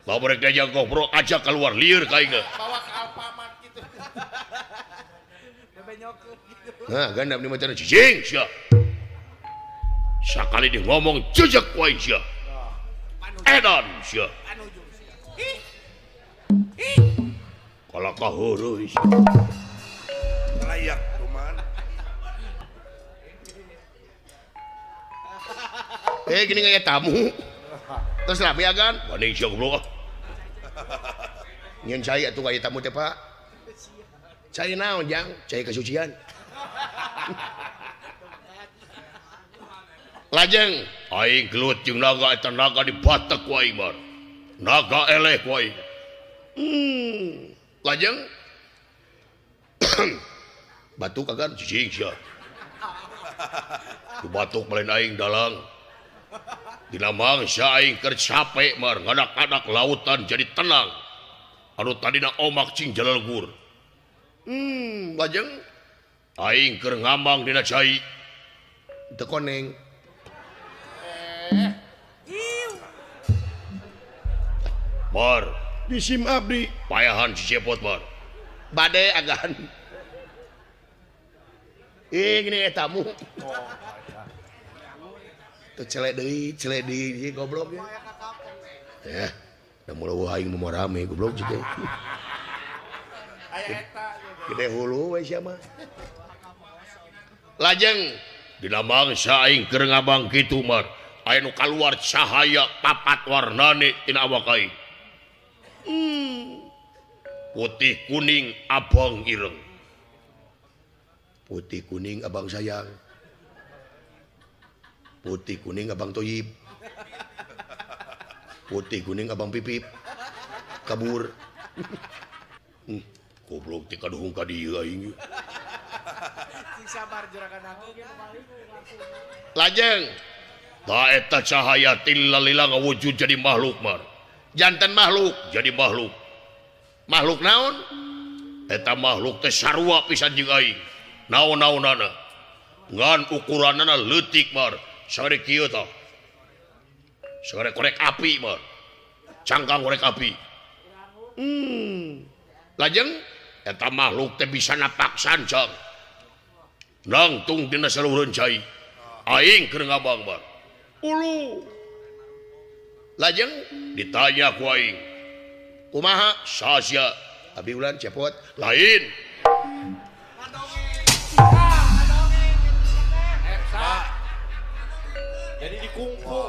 bawa mereka jago bro aja keluar liur kayak gak bawa ke Alfamart gitu nah gandam di macam cicing sia sekali dia ngomong jejak wae sia edan sia kalau kaheureus layak cuman gini kayak tamu terus lah kan wani sia goblok nyen cai atuh kayak tamu teh Pak cai naon jang cai kesucian lajeng aing gelut jeung naga eta naga dibatek ku aing mar naga eleh ku aing lajeng batuk kagan cicing sia tu batuk malen aing dalang dina mangsa aing keur capek mar ngadak-adak lautan jadi tenang anu tadina omak cing jalalgur lajeng aing keur ngambang dina cai teu koneng Mar di sim abdi payahan si cepot mar bade agan gini tamu tuh celek deui goblok ya udah mulai aing mau rame goblok juga gede hulu we sia mah lajeng dina mangsa aing keur ngabang kitu mar aya nu kaluar cahaya papat warnane tina awak aing putih kuning abang ireng putih kuning abang sayang putih kuning abang toyib putih kuning abang pipip kabur goblok ti kaduhung ka dieu aing sabar juragan aku lajeng ta eta cahaya tilalila ngawujud jadi makhluk mar jantan makhluk jadi makhluk makhluk naon eta makhluk teh sarua pisan jeung aing naon-naonana ngan ukuranana leutik mar sagede kieu tah sagede korek api mar cangkang korek api lajeng eta makhluk teh bisa napak sancang nangtung dina saluhureun cai aing keur ngabang mar ulu lajeng ditanya ku aing kumaha sasia abdi ulan cepot lain jadi dikungku